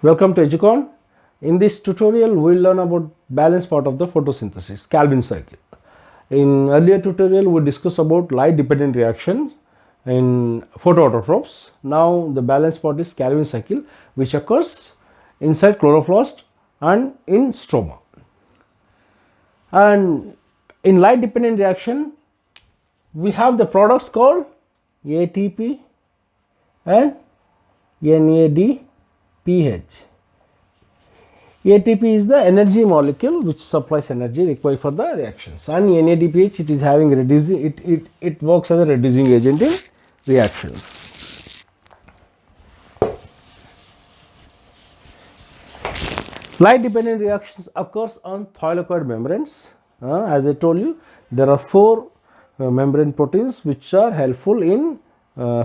Welcome to Educon. In this tutorial, we will learn about balance part of the photosynthesis, Calvin cycle. In earlier tutorial, we discussed about light dependent reaction in photoautotrophs. Now the balance part is Calvin cycle, which occurs inside chloroplast and in stroma. And in light dependent reaction, we have the products called ATP and NADPH. ATP is the energy molecule which supplies energy required for the reactions, and NADPH it is having reducing it works as a reducing agent in reactions. Light dependent reactions occurs on thylakoid membranes. As I told you, there are four membrane proteins which are helpful in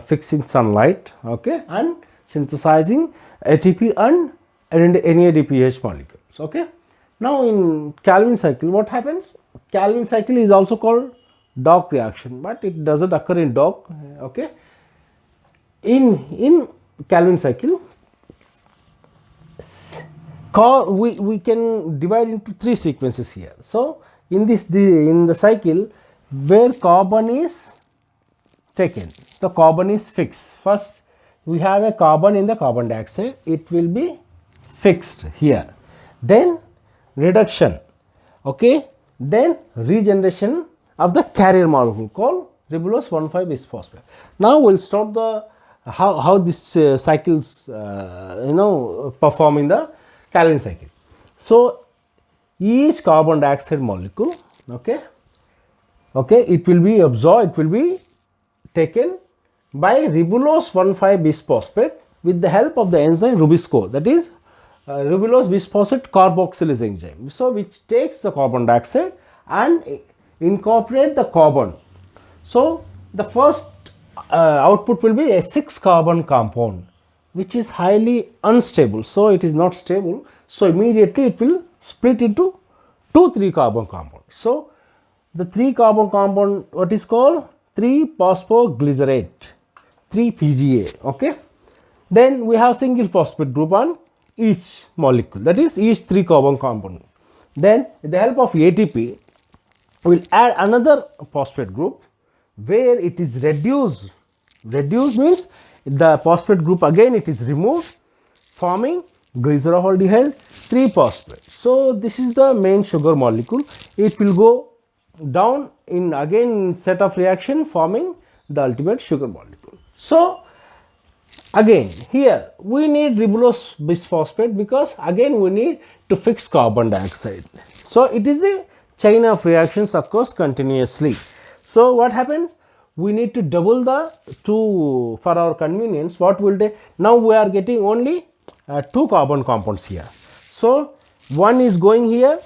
fixing sunlight, okay, and synthesizing ATP and NADPH molecules, okay. Now in Calvin cycle, what happens? Calvin cycle is also called Dock reaction, but it doesn't occur in Dock, okay. In Calvin cycle, we can divide into three sequences here. So in the cycle where carbon is taken, the carbon is fixed. First we have a carbon in the carbon dioxide, it will be fixed here, then reduction, okay, then regeneration of the carrier molecule called ribulose 1,5 bisphosphate. Now we will start the how this cycles perform in the Calvin cycle. So each carbon dioxide molecule, okay, it will be absorbed, it will be taken by ribulose 1,5 bisphosphate with the help of the enzyme Rubisco, that is ribulose bisphosphate carboxylase enzyme. So which takes the carbon dioxide and incorporate the carbon. So the first output will be a 6 carbon compound which is highly unstable. So it is not stable. So immediately it will split into 2 3 carbon compounds. So the 3 carbon compound, what is called 3-phosphoglycerate, 3-PGA, okay. Then we have single phosphate group on each molecule, that is each 3 carbon compound. Then with the help of ATP, we will add another phosphate group where it is reduced. Reduced means the phosphate group again it is removed, forming glyceraldehyde 3-phosphate. So this is the main sugar molecule. It will go down in again set of reaction forming the ultimate sugar molecule. So again here we need ribulose bisphosphate because again we need to fix carbon dioxide. So it is a chain of reactions occurs continuously. So what happens? We need to double the two for our convenience. What will they? Now we are getting only 2 carbon compounds here. So one is going here,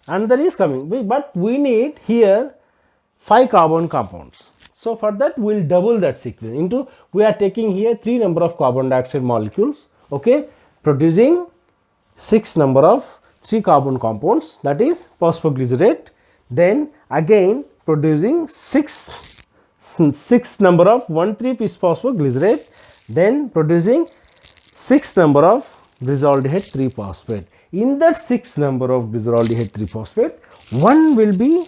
another is coming, but we need here 5 carbon compounds. So for that we will double that sequence into, we are taking here 3 number of carbon dioxide molecules, okay, producing 6 number of 3 carbon compounds, that is phosphoglycerate, then again producing 6 number of 1,3-bisphosphoglycerate, then producing 6 number of glyceraldehyde 3-phosphate. In that 6 number of glyceraldehyde 3-phosphate, one will be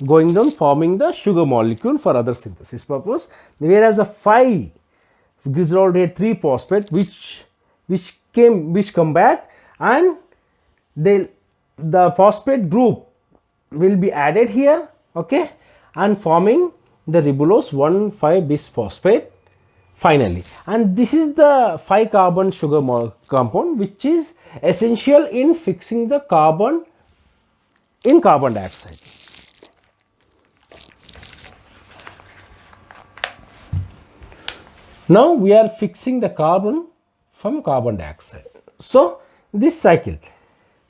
going down forming the sugar molecule for other synthesis purpose, whereas a 5 glyceraldehyde 3-phosphate which come back and the phosphate group will be added here, okay, and forming the ribulose 1,5 bisphosphate finally. And this is the 5 carbon sugar compound which is essential in fixing the carbon in carbon dioxide. Now we are fixing the carbon from carbon dioxide. So this cycle.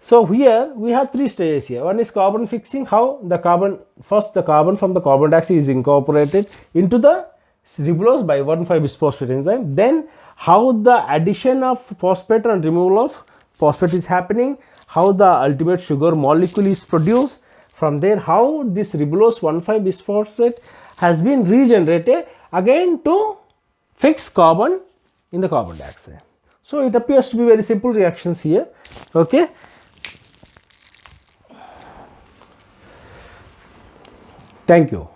So here we have 3 stages here. One is carbon fixing, how the carbon, first the carbon from the carbon dioxide is incorporated into the ribulose by 1,5 bisphosphate enzyme. Then how the addition of phosphate and removal of phosphate is happening, how the ultimate sugar molecule is produced. From there how this ribulose 1,5 bisphosphate has been regenerated again to fix carbon in the carbon dioxide. So it appears to be very simple reactions here. Okay. Thank you.